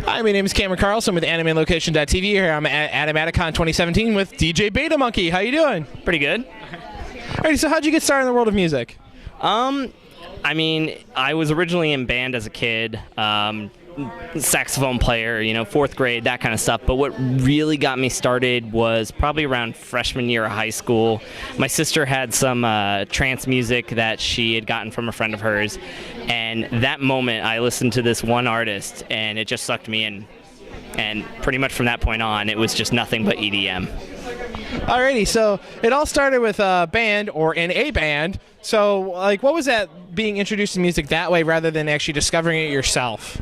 Hi, my name is Cameron Carlson with AnimeLocation.tv. Here I'm at Animatic Con 2017 with DJ BetaMonkey. How you doing? Pretty good. Alrighty, so how'd you get started in the world of music? I mean, I was originally in band as a kid, saxophone player, you know, 4th grade, that kind of stuff. But what really got me started was probably around freshman year of high school. My sister had some trance music that she had gotten from a friend of hers. And that moment, I listened to this one artist, and it just sucked me in. And pretty much from that point on, it was just nothing but EDM. Alrighty, so it all started with a band or in a band. So, like, what was that being introduced to music that way rather than actually discovering it yourself?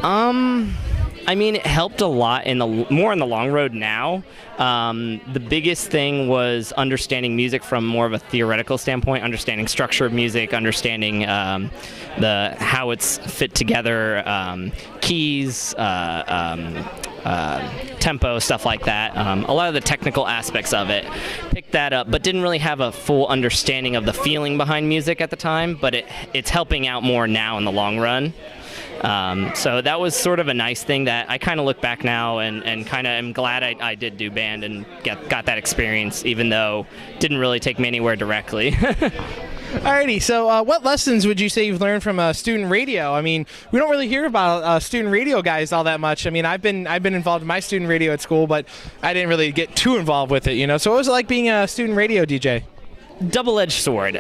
I mean, it helped a lot more in the long road now. The biggest thing was understanding music from more of a theoretical standpoint, understanding structure of music, understanding how it's fit together, keys, tempo, stuff like that. A lot of the technical aspects of it. Picked that up, but didn't really have a full understanding of the feeling behind music at the time, but it's helping out more now in the long run. So that was sort of a nice thing that I kind of look back now and kind of am glad I did do band and got that experience, even though it didn't really take me anywhere directly. Alrighty, so what lessons would you say you've learned from student radio? I mean, we don't really hear about student radio guys all that much. I mean, I've been involved in my student radio at school, but I didn't really get too involved with it, you know. So what was it like being a student radio DJ? Double-edged sword.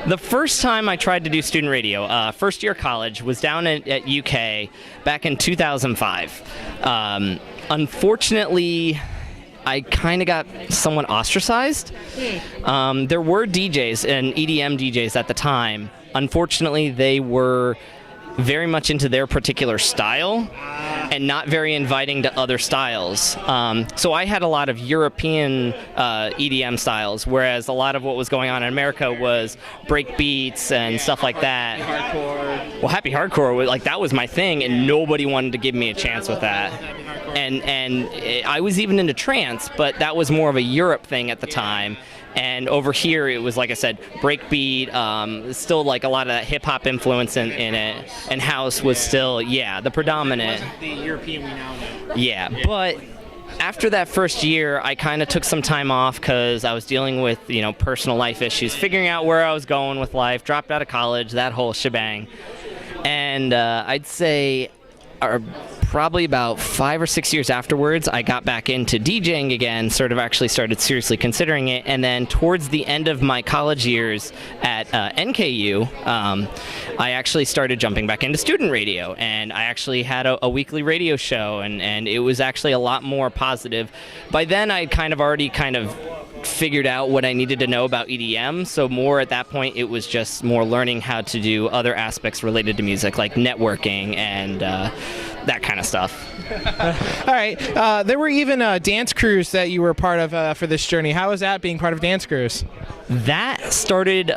The first time I tried to do student radio, first year of college, was down at UK back in 2005. Unfortunately, I kind of got somewhat ostracized. There were DJs and EDM DJs at the time. Unfortunately, they were very much into their particular style and not very inviting to other styles. So I had a lot of European EDM styles, whereas a lot of what was going on in America was break beats and stuff like that. Happy hardcore. Well, happy hardcore, like that was my thing, and nobody wanted to give me a chance with that. And I was even into trance, but that was more of a Europe thing at the time. And over here, it was, like I said, breakbeat, still like a lot of that hip-hop influence in it, and house was still, the predominant. It wasn't the European we now know. Yeah, but after that first year, I kind of took some time off because I was dealing with, you know, personal life issues, figuring out where I was going with life, dropped out of college, that whole shebang. And I'd say probably about 5 or 6 years afterwards, I got back into DJing again, sort of actually started seriously considering it. And then towards the end of my college years at NKU, I actually started jumping back into student radio. And I actually had a weekly radio show, and it was actually a lot more positive. By then, I'd already figured out what I needed to know about EDM, so more at that point it was just more learning how to do other aspects related to music, like networking and that kind of stuff. All right, there were even dance crews that you were part of for this journey. How was that, being part of dance crews? That started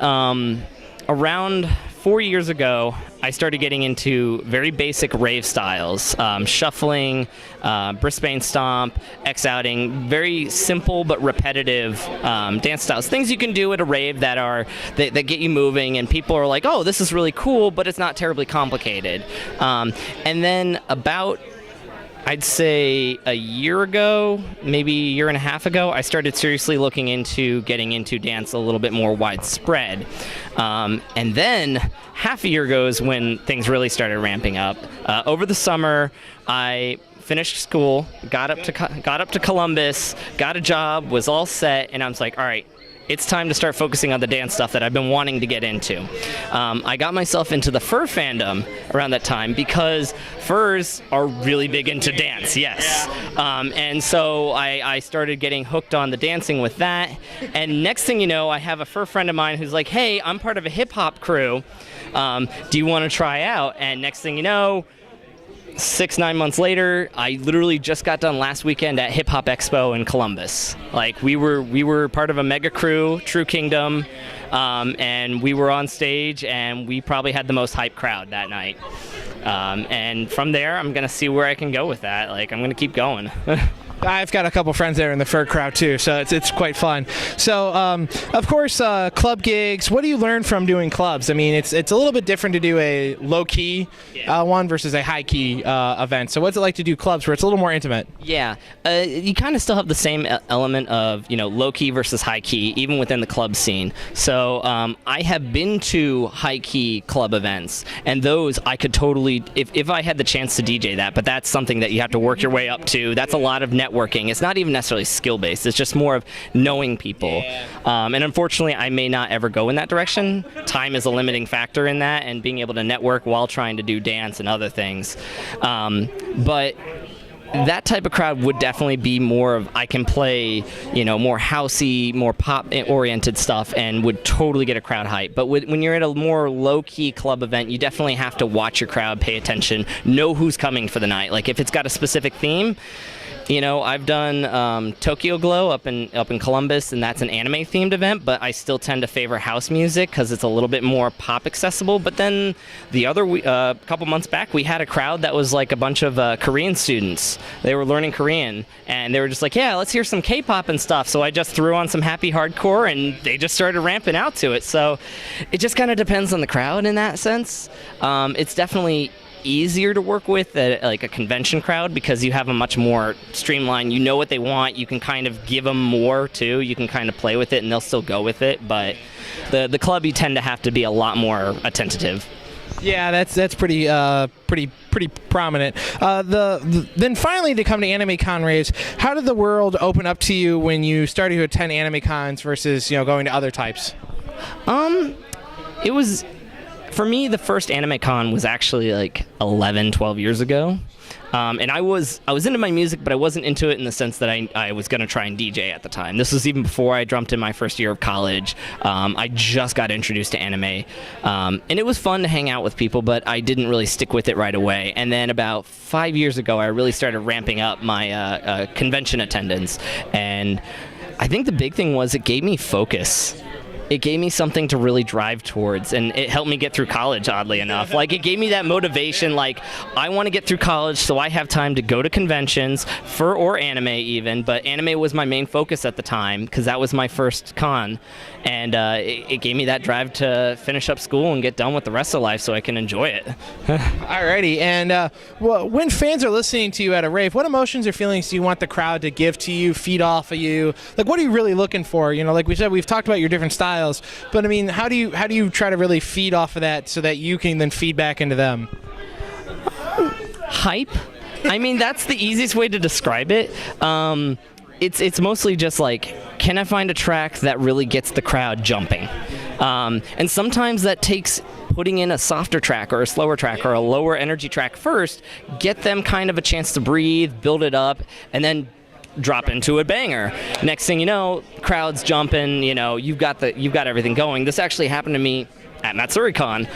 around 4 years ago. I started getting into very basic rave styles, shuffling, Brisbane stomp, X-outing, very simple but repetitive dance styles. Things you can do at a rave that get you moving, and people are like, oh, this is really cool, but it's not terribly complicated. And then about, I'd say a year ago, maybe a year and a half ago, I started seriously looking into getting into dance a little bit more widespread. And then half a year ago is when things really started ramping up. Over the summer, I finished school, got up to Columbus, got a job, was all set, and I was like, all right, it's time to start focusing on the dance stuff that I've been wanting to get into. I got myself into the fur fandom around that time because furs are really big into dance, yes. And so I started getting hooked on the dancing with that. And next thing you know, I have a fur friend of mine who's like, hey, I'm part of a hip-hop crew. Do you want to try out? And next thing you know, 6-9 months later, I literally just got done last weekend at Hip Hop Expo in Columbus. Like, we were part of a mega crew, True Kingdom, and we were on stage, and we probably had the most hype crowd that night. And from there, I'm gonna see where I can go with that. Like, I'm gonna keep going. I've got a couple friends there in the fur crowd too, so it's quite fun. So, of course, club gigs. What do you learn from doing clubs? I mean, it's a little bit different to do a low key one versus a high key event. So, what's it like to do clubs where it's a little more intimate? Yeah, you kind of still have the same element of low key versus high key, even within the club scene. So, I have been to high key club events, and those I could totally, if I had the chance to DJ that, but that's something that you have to work your way up to. That's a lot of networking. It's not even necessarily skill based. It's just more of knowing people. And unfortunately, I may not ever go in that direction. Time is a limiting factor in that, and being able to network while trying to do dance and other things. But that type of crowd would definitely be more of, I can play, more housey, more pop-oriented stuff, and would totally get a crowd hype. But when you're at a more low-key club event, you definitely have to watch your crowd, pay attention, know who's coming for the night. Like if it's got a specific theme. I've done Tokyo Glow up in Columbus, and that's an anime-themed event, but I still tend to favor house music because it's a little bit more pop-accessible. But then the other couple months back, we had a crowd that was like a bunch of Korean students. They were learning Korean, and they were just like, yeah, let's hear some K-pop and stuff. So I just threw on some happy hardcore, and they just started ramping out to it. So it just kind of depends on the crowd in that sense. It's definitely easier to work with like a convention crowd because you have a much more streamlined, what they want, you can kind of give them more too, you can kind of play with it and they'll still go with it. But the club, you tend to have to be a lot more attentive. Yeah, that's pretty prominent. Then finally, to come to Animatic Con raves, how did the world open up to you when you started to attend Animatic Cons versus going to other types? It was, for me, the first Animatic Con was actually like 11, 12 years ago. And I was into my music, but I wasn't into it in the sense that I was going to try and DJ at the time. This was even before I jumped in my first year of college. I just got introduced to anime. And it was fun to hang out with people, but I didn't really stick with it right away. And then about 5 years ago, I really started ramping up my convention attendance. And I think the big thing was it gave me focus. It gave me something to really drive towards, and it helped me get through college, oddly enough. Like, it gave me that motivation, like, I want to get through college so I have time to go to conventions, or anime even, but anime was my main focus at the time, because that was my first con, and it gave me that drive to finish up school and get done with the rest of life so I can enjoy it. Alrighty, and when fans are listening to you at a rave, what emotions or feelings do you want the crowd to give to you, feed off of you? Like, what are you really looking for? Like we said, we've talked about your different styles, but I mean, how do you try to really feed off of that so that you can then feed back into them? Hype. I mean, that's the easiest way to describe it. It's mostly just like, can I find a track that really gets the crowd jumping? And sometimes that takes putting in a softer track or a slower track or a lower energy track first, get them kind of a chance to breathe, build it up, and then drop into a banger. Next thing you know, crowd's jumping, you've got everything going. This actually happened to me at MatsuruCon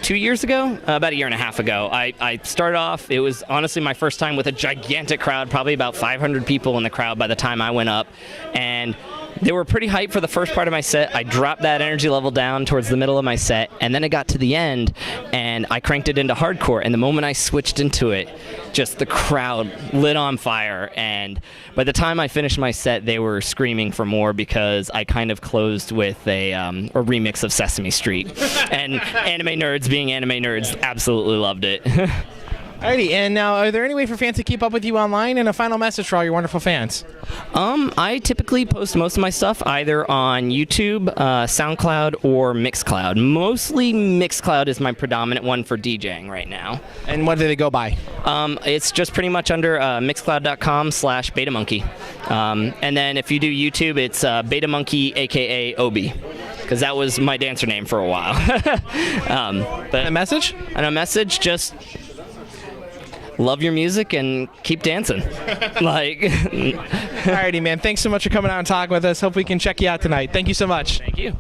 2 years ago, about a year and a half ago. I started off, it was honestly my first time with a gigantic crowd, probably about 500 people in the crowd by the time I went up, and they were pretty hyped for the first part of my set. I dropped that energy level down towards the middle of my set, and then it got to the end, and I cranked it into hardcore, and the moment I switched into it, just the crowd lit on fire, and by the time I finished my set, they were screaming for more because I kind of closed with a remix of Sesame Street, and anime nerds being anime nerds absolutely loved it. Alrighty, and now, are there any way for fans to keep up with you online, and a final message for all your wonderful fans? I typically post most of my stuff either on YouTube, SoundCloud, or Mixcloud. Mostly Mixcloud is my predominant one for DJing right now. And what do they go by? It's just pretty much under mixcloud.com/BetaMonkey. And then if you do YouTube, it's BetaMonkey, aka Obi, because that was my dancer name for a while. But a message? And a message, just love your music and keep dancing. Alrighty, man. Thanks so much for coming out and talking with us. Hope we can check you out tonight. Thank you so much. Thank you.